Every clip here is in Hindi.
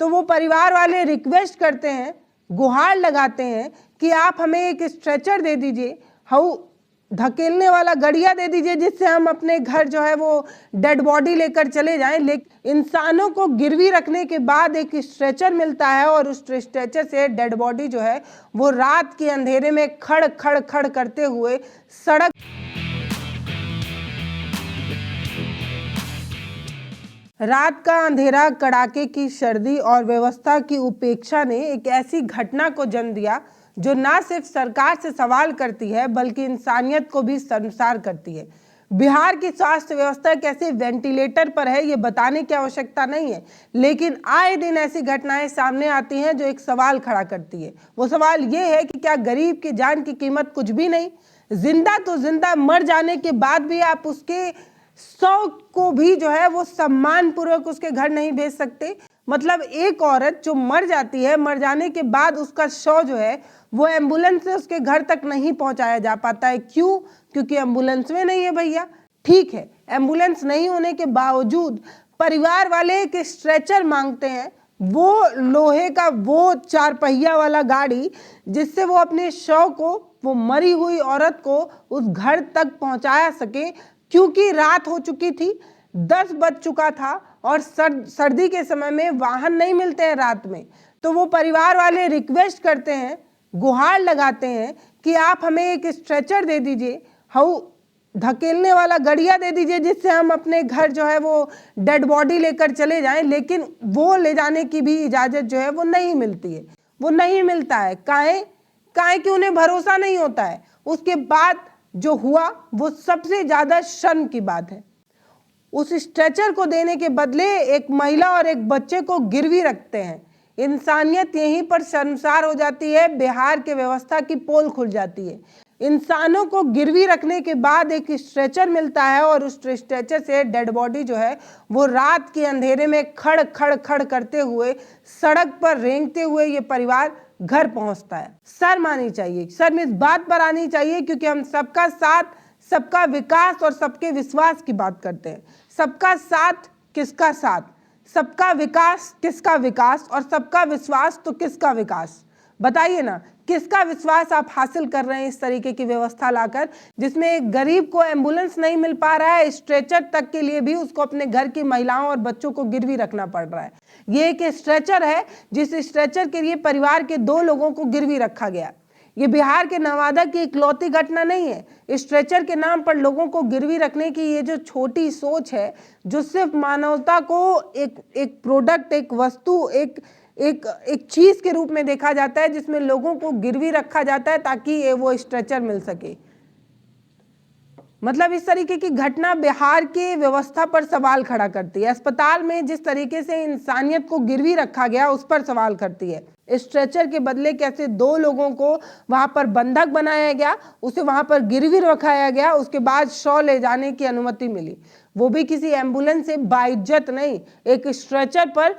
तो वो परिवार वाले रिक्वेस्ट करते हैं, गुहार लगाते हैं कि आप हमें एक स्ट्रेचर दे दीजिए, हाउ धकेलने वाला गड़िया दे दीजिए, जिससे हम अपने घर जो है वो डेड बॉडी लेकर चले जाएं। लेकिन इंसानों को गिरवी रखने के बाद एक स्ट्रेचर मिलता है और उस स्ट्रेचर से डेड बॉडी जो है वो रात के अंधेरे में खड़ खड़ खड़ करते हुए सड़क। रात का अंधेरा, कड़ाके की सर्दी और व्यवस्था की उपेक्षा ने एक ऐसी घटना को जन्म दिया जो ना सिर्फ सरकार से सवाल करती है बल्कि इंसानियत को भी शर्मसार करती है। बिहार की स्वास्थ्य व्यवस्था कैसे वेंटिलेटर पर है ये बताने की आवश्यकता नहीं है, लेकिन आए दिन ऐसी घटनाएं सामने आती हैं जो एक सवाल खड़ा करती है। वो सवाल ये है कि क्या गरीब की जान की कीमत कुछ भी नहीं? जिंदा तो जिंदा, मर जाने के बाद भी आप उसके 100 को भी जो है वो सम्मान पूर्वक उसके घर नहीं भेज सकते। मतलब एक औरत जो मर जाती है, मर जाने के बाद उसका शव जो है वो एम्बुलेंस से उसके घर तक नहीं पहुंचाया जा पाता है। क्यों? क्योंकि एम्बुलेंस में नहीं है भैया। ठीक है, एम्बुलेंस नहीं होने के बावजूद परिवार वाले एक स्ट्रेचर मांगते हैं, वो लोहे का वो 4 पहिया वाला गाड़ी, जिससे वो अपने शव को, वो मरी हुई औरत को उस घर तक पहुंचाया सके। क्योंकि रात हो चुकी थी, 10 बज चुका था और सर्दी के समय में वाहन नहीं मिलते हैं रात में। तो वो परिवार वाले रिक्वेस्ट करते हैं, गुहार लगाते हैं कि आप हमें एक स्ट्रेचर दे दीजिए, हाउ धकेलने वाला गड़िया दे दीजिए, जिससे हम अपने घर जो है वो डेड बॉडी लेकर चले जाएं। लेकिन वो ले जाने की भी इजाज़त जो है वो नहीं मिलती है, वो नहीं मिलता है। काहे कि उन्हें भरोसा नहीं होता है। उसके बाद जो हुआ वो सबसे ज़्यादा शर्म की बात है। उस स्ट्रेचर को देने के बदले एक महिला और एक बच्चे को गिरवी रखते हैं। इंसानियत यहीं पर शर्मसार हो जाती है, बिहार के व्यवस्था की पोल खुल जाती है। इंसानों को गिरवी रखने के बाद एक स्ट्रेचर मिलता है और उस स्ट्रेचर से डेड बॉडी जो है वो रात के अंधेरे में खड़ खड़ खड़ करते हुए सड़क पर रेंगते हुए ये परिवार घर पहुंचता है। शर्म आनी चाहिए, शर्म इस बात पर आनी चाहिए क्योंकि हम सबका साथ, सबका विकास और सबके विश्वास की बात करते हैं। सबका साथ किसका साथ, सबका विकास किसका विकास और सबका विश्वास तो किसका विकास? बताइए ना, किसका विश्वास आप हासिल कर रहे हैं इस तरीके की व्यवस्था लाकर, जिसमें एक गरीब को एम्बुलेंस नहीं मिल पा रहा है, स्ट्रेचर तक के लिए भी उसको अपने घर की महिलाओं और बच्चों को गिरवी रखना पड़ रहा है। ये एक स्ट्रेचर है जिस स्ट्रेचर के लिए परिवार के 2 लोगों को गिरवी रखा गया। ये बिहार के नवादा की इकलौती घटना नहीं है। स्ट्रेचर के नाम पर लोगों को गिरवी रखने की ये जो छोटी सोच है, जो सिर्फ मानवता को एक प्रोडक्ट, एक वस्तु, एक चीज के रूप में देखा जाता है, जिसमें लोगों को गिरवी रखा जाता है ताकि वो स्ट्रेचर मिल सके। मतलब इस तरीके की घटना बिहार के व्यवस्था पर सवाल खड़ा करती है। अस्पताल में जिस तरीके से इंसानियत को गिरवी रखा गया उस पर सवाल करती है। स्ट्रेचर के बदले कैसे 2 लोगों को वहां पर बंधक बनाया गया, उसे वहां पर गिरवी रखाया गया, उसके बाद शव ले जाने की अनुमति मिली, वो भी किसी एम्बुलेंस से बाइज्जत नहीं, एक स्ट्रेचर पर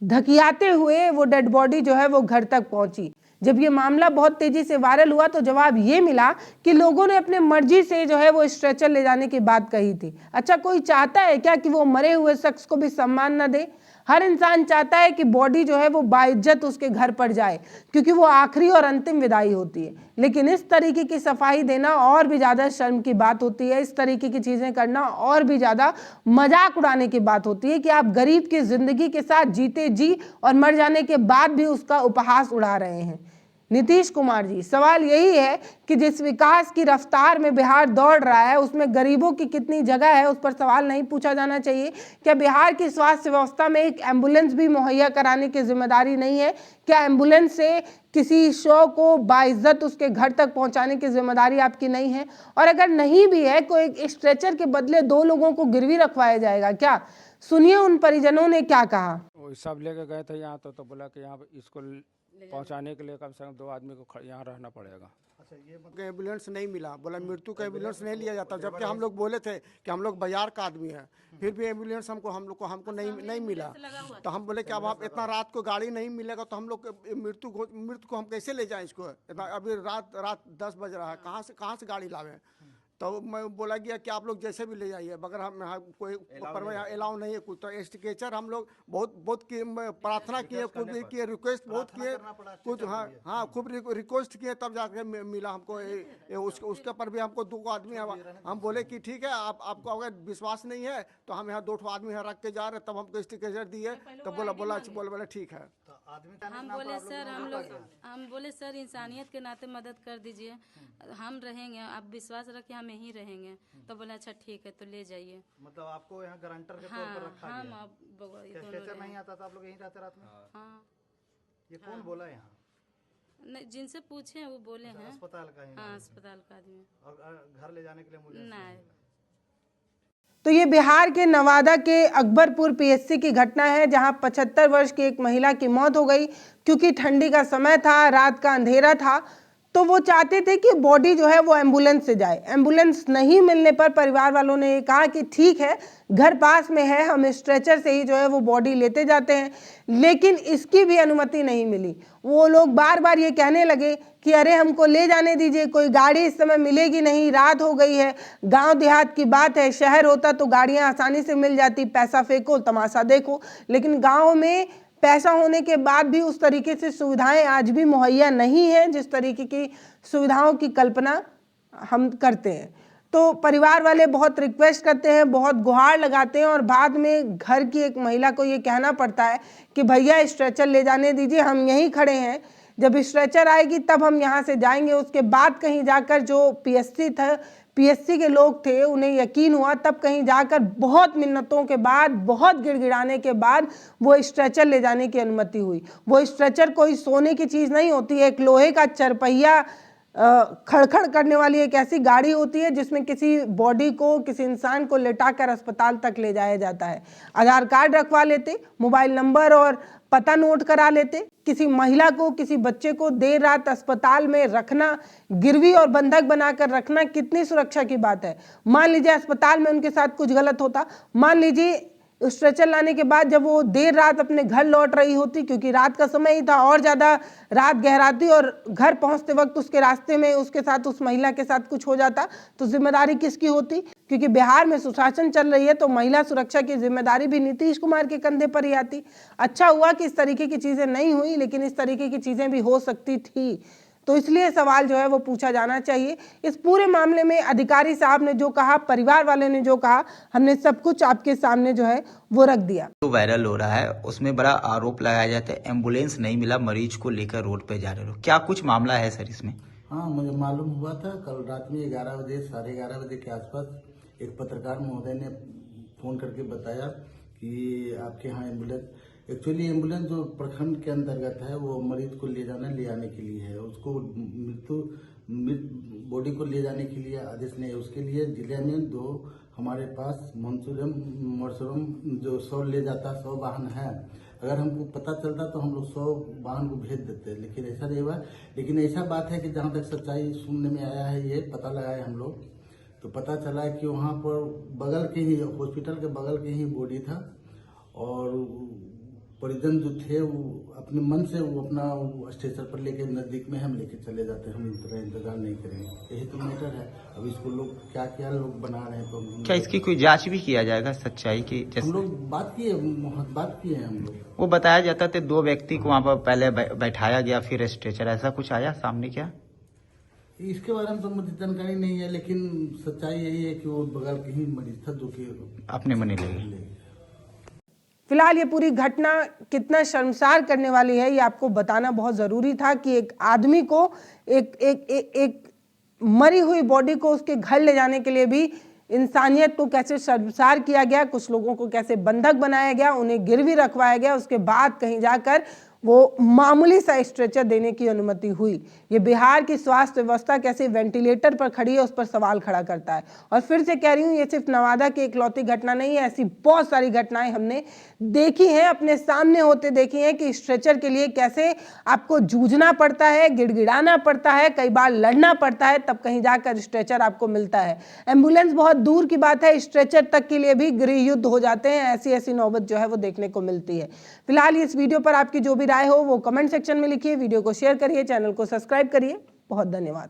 धकियाते हुए वो डेड बॉडी जो है वो घर तक पहुंची। जब ये मामला बहुत तेजी से वायरल हुआ तो जवाब ये मिला कि लोगों ने अपने मर्जी से जो है वो स्ट्रेचर ले जाने की बात कही थी। अच्छा, कोई चाहता है क्या कि वो मरे हुए शख्स को भी सम्मान न दे? हर इंसान चाहता है कि बॉडी जो है वो बाइज्जत उसके घर पर जाए, क्योंकि वो आखिरी और अंतिम विदाई होती है। लेकिन इस तरीके की सफाई देना और भी ज़्यादा शर्म की बात होती है। इस तरीके की चीज़ें करना और भी ज़्यादा मजाक उड़ाने की बात होती है कि आप गरीब की जिंदगी के साथ जीते जी और मर जाने के बाद भी उसका उपहास उड़ा रहे हैं। नीतीश कुमार जी, सवाल यही है कि जिस विकास की रफ्तार में बिहार दौड़ रहा है उसमें गरीबों की कितनी जगह है, उस पर सवाल नहीं पूछा जाना चाहिए? क्या बिहार की स्वास्थ्य व्यवस्था में एक एम्बुलेंस भी मुहैया कराने की जिम्मेदारी नहीं है? क्या एम्बुलेंस से किसी शव को बाइज्जत उसके घर तक पहुंचाने की जिम्मेदारी आपकी नहीं है? और अगर नहीं भी है, कोई एक स्ट्रेचर के बदले 2 लोगों को गिरवी रखवाया जाएगा क्या? सुनिए उन परिजनों ने क्या कहा। वो सब लेके गए थे यहाँ तो बोला कि यहाँ इसको पहुँचाने के लिए कम से कम 2 आदमी को यहाँ रहना पड़ेगा। अच्छा, ये एम्बुलेंस नहीं मिला, बोला मृत्यु का एम्बुलेंस नहीं लिया जाता, जबकि हम लोग बोले थे कि हम लोग बाजार का आदमी हैं, फिर भी एम्बुलेंस हमको नहीं मिला। तो हम बोले कि अब आप इतना रात को गाड़ी नहीं मिलेगा तो हम लोग मृत्यु को हम कैसे ले जाएं इसको? इतना अभी रात 10 बज रहा है, कहाँ से गाड़ी लावें? तो मैं बोला गया कि आप लोग जैसे भी ले जाइए, मगर हम यहाँ कोई ऊपर यहाँ अलाउ नहीं है कुछ। तो स्टिकेचर हम लोग बहुत प्रार्थना किए, खूब किए, रिक्वेस्ट बहुत किए, कुछ हाँ खूब रिक्वेस्ट किए, तब जाके मिला हमको उसके पर भी हमको 2 आदमी हम बोले कि ठीक है, आपको अगर विश्वास नहीं है तो हम यहाँ 2 आदमी यहाँ रख के जा रहे, तब हमको स्टिकेचर दिए। तब बोला ठीक है। हम बोले सर इंसानियत के नाते मदद कर दीजिए, हम रहेंगे, आप विश्वास रखिए हम यहीं रहेंगे। तो बोले अच्छा ठीक है तो ले जाइए। मतलब आपको यहाँ गारंटर के तौर पर रखा गया। हम नहीं आता था, आप लोग यहीं रहते रात में? हाँ। ये कौन बोला यहाँ? नहीं, जिनसे पूछे वो बोले हैं अस्पताल का ही? हाँ, अस्पताल का आदमी। और घर ले जाने के लिए मुझे नहीं। तो ये बिहार के नवादा के अकबरपुर पीएचसी की घटना है, जहां 75 वर्ष की एक महिला की मौत हो गई क्योंकि ठंडी का समय था, रात का अंधेरा था। तो वो चाहते थे कि बॉडी जो है वो एम्बुलेंस से जाए। एम्बुलेंस नहीं मिलने पर परिवार वालों ने कहा कि ठीक है, घर पास में है, हम स्ट्रेचर से ही जो है वो बॉडी लेते जाते हैं। लेकिन इसकी भी अनुमति नहीं मिली। वो लोग बार बार ये कहने लगे कि अरे हमको ले जाने दीजिए, कोई गाड़ी इस समय मिलेगी नहीं, रात हो गई है, गांव देहात की बात है, शहर होता तो गाड़ियां आसानी से मिल जाती, पैसा फेंको तमाशा देखो। लेकिन गाँव में पैसा होने के बाद भी उस तरीके से सुविधाएं आज भी मुहैया नहीं है जिस तरीके की सुविधाओं की कल्पना हम करते हैं। तो परिवार वाले बहुत रिक्वेस्ट करते हैं, बहुत गुहार लगाते हैं और बाद में घर की एक महिला को ये कहना पड़ता है कि भैया स्ट्रेचर ले जाने दीजिए, हम यहीं खड़े हैं, जब स्ट्रेचर आएगी तब हम यहाँ से जाएंगे। उसके बाद कहीं जाकर जो पीएचसी के लोग थे उन्हें यकीन हुआ, तब कहीं जाकर बहुत मिन्नतों के बाद, बहुत गिड़गिड़ाने के बाद वो स्ट्रेचर ले जाने की अनुमति हुई। वो स्ट्रेचर कोई सोने की चीज़ नहीं होती है, एक लोहे का चरपहिया खड़खड़ करने वाली एक ऐसी गाड़ी होती है जिसमें किसी बॉडी को, किसी इंसान को लेटाकर अस्पताल तक ले जाया जाता है। आधार कार्ड रखवा लेते, मोबाइल नंबर और पता नोट करा लेते। किसी महिला को, किसी बच्चे को देर रात अस्पताल में रखना, गिरवी और बंधक बनाकर रखना कितनी सुरक्षा की बात है। मान लीजिए अस्पताल में उनके साथ कुछ गलत होता, मान लीजिए स्ट्रेचर लाने के बाद जब वो देर रात अपने घर लौट रही होती, क्योंकि रात का समय ही था और ज़्यादा रात गहराती, और घर पहुंचते वक्त उसके रास्ते में उसके साथ, उस महिला के साथ कुछ हो जाता तो जिम्मेदारी किसकी होती? क्योंकि बिहार में सुशासन चल रही है तो महिला सुरक्षा की जिम्मेदारी भी नीतीश कुमार के कंधे पर ही आती। अच्छा हुआ कि इस तरीके की चीज़ें नहीं हुई, लेकिन इस तरीके की चीज़ें भी हो सकती थी। तो इसलिए सवाल जो है वो पूछा जाना चाहिए। इस पूरे मामले में अधिकारी साहब ने जो कहा, परिवार वाले ने जो कहा, हमने सब कुछ आपके सामने जो है वो रख दिया। तो वायरल हो रहा है, उसमें बड़ा आरोप लगाया जाता है एम्बुलेंस नहीं मिला, मरीज को लेकर रोड पे जा रहे हो, क्या कुछ मामला है सर इसमें? हाँ, मुझे मालूम हुआ था कल रात में 11 बजे, 11:30 बजे के आसपास एक पत्रकार महोदय ने फोन करके बताया कि आपके यहाँ एम्बुलेंस, एक्चुअली एम्बुलेंस जो प्रखंड के अंतर्गत है वो मरीज को ले आने के लिए है, उसको बॉडी को ले जाने के लिए आदेश नहीं है। उसके लिए जिले में 2 हमारे पास मरसुरम जो 100 ले जाता, 100 वाहन है। अगर हमको पता चलता तो हम लोग 100 वाहन को भेज देते, लेकिन ऐसा नहीं हुआ। लेकिन ऐसा बात है कि जहाँ तक सच्चाई सुनने में आया है, ये पता लगाए हम लोग, तो पता चला है कि वहाँ पर बगल के ही हॉस्पिटल के बगल के ही बॉडी था, और परिजन जो थे वो अपने मन से वो अपना स्टेशन पर लेके नजदीक में हम लेके चले जाते हैं, हम इतना इंतजार नहीं करेंगे। यही तो मैटर है। अब इसको लोग क्या लोग बना रहे हैं, तो क्या इसकी कोई जांच भी किया जाएगा सच्चाई की? हम लोग बात किए हैं हम लोग। वो बताया जाता था 2 व्यक्ति को वहाँ पर पहले बैठाया गया, फिर स्ट्रेचर, ऐसा कुछ आया सामने क्या? इसके बारे में तो मुझे जानकारी नहीं है, लेकिन सच्चाई यही है कि वो बगल के ही मरीज था जो कि अपने मनी ले। फिलहाल ये पूरी घटना कितना शर्मसार करने वाली है ये आपको बताना बहुत ज़रूरी था कि एक आदमी को एक मरी हुई बॉडी को उसके घर ले जाने के लिए भी इंसानियत को कैसे शर्मसार किया गया, कुछ लोगों को कैसे बंधक बनाया गया, उन्हें गिरवी रखवाया गया, उसके बाद कहीं जाकर वो मामूली सा स्ट्रेचर देने की अनुमति हुई। ये बिहार की स्वास्थ्य व्यवस्था कैसे वेंटिलेटर पर खड़ी है उस पर सवाल खड़ा करता है। और फिर से कह रही हूँ, ये सिर्फ नवादा की इकलौती घटना नहीं है, ऐसी बहुत सारी घटनाएं हमने देखी हैं, अपने सामने होते देखी हैं कि स्ट्रेचर के लिए कैसे आपको जूझना पड़ता है, गिड़गिड़ाना पड़ता है, कई बार लड़ना पड़ता है, तब कहीं जाकर स्ट्रेचर आपको मिलता है। एम्बुलेंस बहुत दूर की बात है, स्ट्रेचर तक के लिए भी गृह युद्ध हो जाते हैं। ऐसी नौबत जो है वो देखने को मिलती है। फिलहाल इस वीडियो पर आपकी जो भी राय हो वो कमेंट सेक्शन में लिखिए, वीडियो को शेयर करिए, चैनल को सब्सक्राइब करिए। बहुत धन्यवाद।